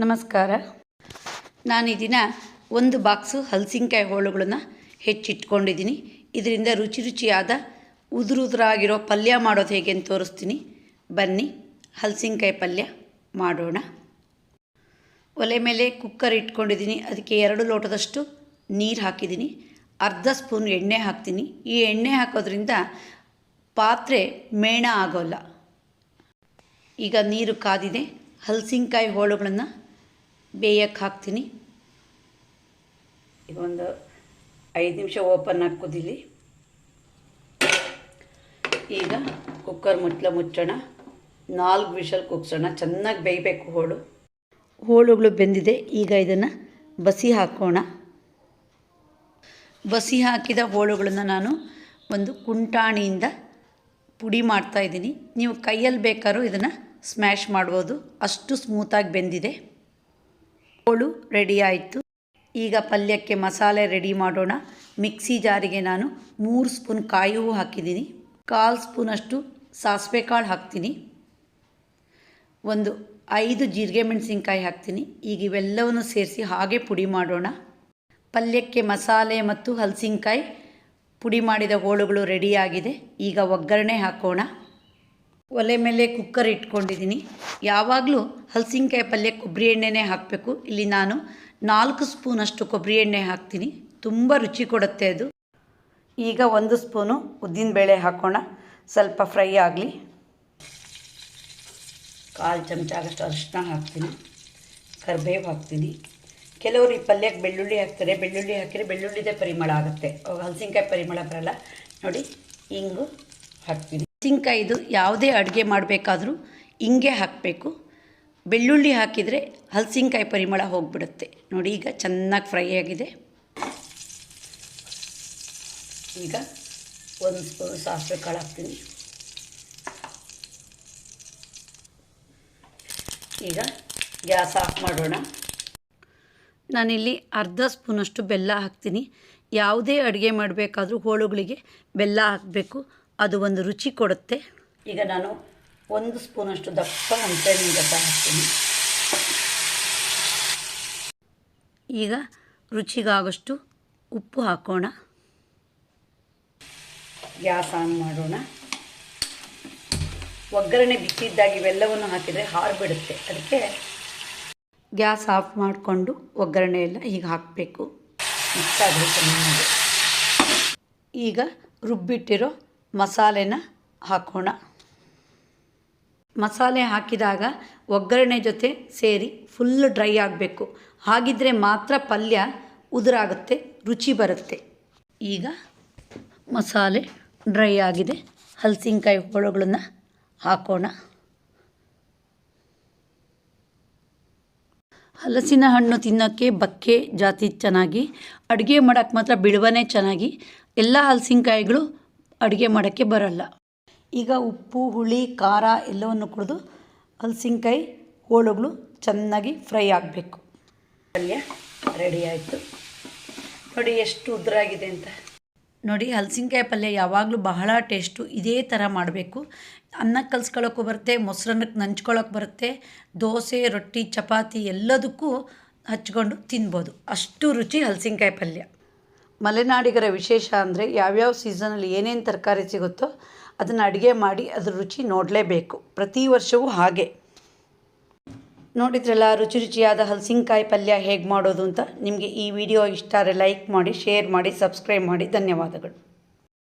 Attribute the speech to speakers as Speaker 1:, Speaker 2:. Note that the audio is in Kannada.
Speaker 1: ನಮಸ್ಕಾರ. ನಾನು ಈ ದಿನ ಒಂದು ಬಾಕ್ಸು ಹಲಸಿನಕಾಯಿ ಹೋಳುಗಳನ್ನು ಹೆಚ್ಚಿಟ್ಕೊಂಡಿದ್ದೀನಿ. ಇದರಿಂದ ರುಚಿಯಾದ ಉದುರಾಗಿರೋ ಪಲ್ಯ ಮಾಡೋದು ಹೇಗೆ ಅಂತ ತೋರಿಸ್ತೀನಿ. ಬನ್ನಿ ಹಲಸಿನಕಾಯಿ ಪಲ್ಯ ಮಾಡೋಣ. ಒಲೆ ಮೇಲೆ ಕುಕ್ಕರ್ ಇಟ್ಕೊಂಡಿದ್ದೀನಿ. ಅದಕ್ಕೆ 2 ಲೋಟದಷ್ಟು ನೀರು ಹಾಕಿದ್ದೀನಿ. ಅರ್ಧ ಸ್ಪೂನ್ ಎಣ್ಣೆ ಹಾಕ್ತೀನಿ. ಈ ಎಣ್ಣೆ ಹಾಕೋದ್ರಿಂದ ಪಾತ್ರೆ ಮೇಣ ಆಗೋಲ್ಲ. ಈಗ ನೀರು ಕಾದಿದೆ. ಹಲಸಿನಕಾಯಿ ಹೋಳುಗಳನ್ನು ಬೇಯಕ್ಕೆ ಹಾಕ್ತೀನಿ. ಈಗ ಒಂದು 5 ನಿಮಿಷ ಓಪನ್ ಹಾಕೋದಿಲ್ಲಿ. ಈಗ ಕುಕ್ಕರ್ ಮುಚ್ಚೋಣ. 4 ವಿಷಲ್ ಕೂಗ್ಸೋಣ. ಚೆನ್ನಾಗಿ ಬೇಯಬೇಕು ಹೋಳುಗಳು ಬೆಂದಿದೆ. ಈಗ ಇದನ್ನು ಬಸಿ ಹಾಕೋಣ. ಬಸಿ ಹಾಕಿದ ಹೋಳುಗಳನ್ನು ನಾನು ಒಂದು ಕುಂಟಾಣಿಯಿಂದ ಪುಡಿ ಮಾಡ್ತಾಯಿದ್ದೀನಿ. ನೀವು ಕೈಯಲ್ಲಿ ಬೇಕಾದ್ರೂ ಇದನ್ನು ಸ್ಮ್ಯಾಶ್ ಮಾಡ್ಬೋದು. ಅಷ್ಟು ಸ್ಮೂತಾಗಿ ಬೆಂದಿದೆ. ಹೋಳು ರೆಡಿ ಆಯಿತು. ಈಗ ಪಲ್ಯಕ್ಕೆ ಮಸಾಲೆ ರೆಡಿ ಮಾಡೋಣ. ಮಿಕ್ಸಿ ಜಾರಿಗೆ ನಾನು 3 ಸ್ಪೂನ್ ಕಾಯಿ ಹೂವು ಹಾಕಿದ್ದೀನಿ. 1/4 ಸ್ಪೂನಷ್ಟು ಸಾಸಿವೆ ಕಾಳು ಹಾಕ್ತೀನಿ. ಒಂದು 5 ಜೀರಿಗೆ ಮೆಣಸಿನ್ಕಾಯಿ ಹಾಕ್ತೀನಿ. ಈಗ ಇವೆಲ್ಲವನ್ನು ಸೇರಿಸಿ ಹಾಗೆ ಪುಡಿ ಮಾಡೋಣ. ಪಲ್ಯಕ್ಕೆ ಮಸಾಲೆ ಮತ್ತು ಹಲಸಿನಕಾಯಿ ಪುಡಿ ಮಾಡಿದ ಹೋಳುಗಳು ರೆಡಿಯಾಗಿದೆ. ಈಗ ಒಗ್ಗರಣೆ ಹಾಕೋಣ. ಒಲೆ ಮೇಲೆ ಕುಕ್ಕರ್ ಇಟ್ಕೊಂಡಿದ್ದೀನಿ. ಯಾವಾಗಲೂ ಹಲಸಿನಕಾಯಿ ಪಲ್ಯ ಕೊಬ್ಬರಿ ಎಣ್ಣೆನೇ ಹಾಕಬೇಕು. ಇಲ್ಲಿ ನಾನು 4 ಸ್ಪೂನಷ್ಟು ಕೊಬ್ಬರಿ ಎಣ್ಣೆ ಹಾಕ್ತೀನಿ. ತುಂಬ ರುಚಿ ಕೊಡುತ್ತೆ ಅದು. ಈಗ 1 ಸ್ಪೂನು ಉದ್ದಿನಬೇಳೆ ಹಾಕೋಣ. ಸ್ವಲ್ಪ ಫ್ರೈ ಆಗಲಿ. 1/4 ಚಮಚ ಆಗಷ್ಟು ಅರಿಶಿನ ಹಾಕ್ತೀನಿ. ಕರಿಬೇವು ಹಾಕ್ತೀನಿ. ಕೆಲವರು ಈ ಪಲ್ಯಕ್ಕೆ ಬೆಳ್ಳುಳ್ಳಿ ಹಾಕ್ತಾರೆ. ಬೆಳ್ಳುಳ್ಳಿ ಹಾಕಿದರೆ ಬೆಳ್ಳುಳ್ಳಿದೇ ಪರಿಮಳ ಆಗುತ್ತೆ. ಹಲಸಿನಕಾಯಿ ಪರಿಮಳ ಬರಲ್ಲ. ನೋಡಿ, ಇಂಗು ಹಾಕ್ತೀನಿ. ಹಲಸಿನಕಾಯಿದು ಯಾವುದೇ ಅಡುಗೆ ಮಾಡಬೇಕಾದ್ರೂ ಹಿಂಗೆ ಹಾಕಬೇಕು. ಬೆಳ್ಳುಳ್ಳಿ ಹಾಕಿದರೆ ಹಲಸಿನಕಾಯಿ ಪರಿಮಳ ಹೋಗಿಬಿಡುತ್ತೆ. ನೋಡಿ, ಈಗ ಚೆನ್ನಾಗಿ ಫ್ರೈ ಆಗಿದೆ. ಈಗ 1 ಸ್ಪೂನ್ ಸಾಸಿವೆ ಕಾಳು ಹಾಕ್ತೀನಿ. ಈಗ ಗ್ಯಾಸ್ ಆಫ್ ಮಾಡೋಣ. ನಾನಿಲ್ಲಿ ಅರ್ಧ ಸ್ಪೂನಷ್ಟು ಬೆಲ್ಲ ಹಾಕ್ತೀನಿ. ಯಾವುದೇ ಅಡುಗೆ ಮಾಡಬೇಕಾದ್ರೂ ಹೋಳುಗಳಿಗೆ ಬೆಲ್ಲ ಹಾಕಬೇಕು. ಅದು ಒಂದು ರುಚಿ ಕೊಡುತ್ತೆ. ಈಗ ನಾನು 1 ಸ್ಪೂನಷ್ಟು ದಪ್ಪ ಹುಣಸೆಹಣ್ಣಿನ ರಸ ಹಾಕ್ತೀನಿ. ಈಗ ರುಚಿಗಾಗಷ್ಟು ಉಪ್ಪು ಹಾಕೋಣ. ಗ್ಯಾಸ್ ಆನ್ ಮಾಡೋಣ. ಒಗ್ಗರಣೆ ಬಿಸಿದ್ದಾಗಿ ಇವೆಲ್ಲವನ್ನು ಹಾಕಿದರೆ ಹಾರಿಬಿಡುತ್ತೆ. ಅದಕ್ಕೆ ಗ್ಯಾಸ್ ಆಫ್ ಮಾಡಿಕೊಂಡು ಒಗ್ಗರಣೆ ಎಲ್ಲ ಹೀಗೆ ಹಾಕಬೇಕು. ಮಿಕ್ಸ್ ಆದರೆ ಚೆನ್ನಾಗಿ. ಈಗ ರುಬ್ಬಿಟ್ಟಿರೋ ಮಸಾಲೆನ ಹಾಕೋಣ. ಮಸಾಲೆ ಹಾಕಿದಾಗ ಒಗ್ಗರಣೆ ಜೊತೆ ಸೇರಿ ಫುಲ್ ಡ್ರೈ ಆಗಬೇಕು. ಹಾಗಿದ್ದರೆ ಮಾತ್ರ ಪಲ್ಯ ಉದುರಾಗುತ್ತೆ, ರುಚಿ ಬರುತ್ತೆ. ಈಗ ಮಸಾಲೆ ಡ್ರೈ ಆಗಿದೆ. ಹಲಸಿನಕಾಯಿ ಹೋಳುಗಳನ್ನು ಹಾಕೋಣ. ಹಲಸಿನ ಹಣ್ಣು ತಿನ್ನೋಕ್ಕೆ ಬಕ್ಕೆ ಜಾತಿ ಚೆನ್ನಾಗಿ, ಅಡುಗೆ ಮಾಡೋಕ್ಕೆ ಮಾತ್ರ ಬಿಳುವನೇ ಚೆನ್ನಾಗಿ. ಎಲ್ಲ ಹಲಸಿನಕಾಯಿಗಳು ಅಡುಗೆ ಮಾಡೋಕ್ಕೆ ಬರಲ್ಲ. ಈಗ ಉಪ್ಪು, ಹುಳಿ, ಖಾರ ಎಲ್ಲವನ್ನು ಕುಡಿದು ಹಲಸಿನಕಾಯಿ ಹೋಳುಗಳು ಚೆನ್ನಾಗಿ ಫ್ರೈ ಆಗಬೇಕು. ಪಲ್ಯ ರೆಡಿ ಆಯಿತು. ನೋಡಿ ಎಷ್ಟು ಉದ್ರಾಗಿದೆ ಅಂತ. ನೋಡಿ, ಹಲಸಿನಕಾಯಿ ಪಲ್ಯ ಯಾವಾಗಲೂ ಬಹಳ ಟೇಸ್ಟು. ಇದೇ ಥರ ಮಾಡಬೇಕು. ಅನ್ನಕ್ಕೆ ಕಲಿಸ್ಕೊಳ್ಳೋಕ್ಕೂ ಬರುತ್ತೆ, ಮೊಸರನ್ನಕ್ಕೆ ನಂಚ್ಕೊಳ್ಳೋಕೆ ಬರುತ್ತೆ. ದೋಸೆ, ರೊಟ್ಟಿ, ಚಪಾತಿ ಎಲ್ಲದಕ್ಕೂ ಹಚ್ಕೊಂಡು ತಿನ್ಬೋದು. ಅಷ್ಟು ರುಚಿ ಹಲಸಿನಕಾಯಿ ಪಲ್ಯ. ಮಲೆನಾಡಿಗರ ವಿಶೇಷ ಅಂದರೆ ಯಾವ್ಯಾವ ಸೀಸನಲ್ಲಿ ಏನೇನು ತರಕಾರಿ ಸಿಗುತ್ತೋ ಅದನ್ನು ಅಡುಗೆ ಮಾಡಿ ಅದ್ರ ರುಚಿ ನೋಡಲೇಬೇಕು. ಪ್ರತಿ ವರ್ಷವೂ ಹಾಗೆ. ನೋಡಿದ್ರಲ್ಲ ರುಚಿಯಾದ ಹಲಸಿನಕಾಯಿ ಪಲ್ಯ ಹೇಗೆ ಮಾಡೋದು ಅಂತ. ನಿಮಗೆ ಈ ವಿಡಿಯೋ ಇಷ್ಟ ಆದರೆ ಲೈಕ್ ಮಾಡಿ, ಶೇರ್ ಮಾಡಿ, ಸಬ್ಸ್ಕ್ರೈಬ್ ಮಾಡಿ. ಧನ್ಯವಾದಗಳು.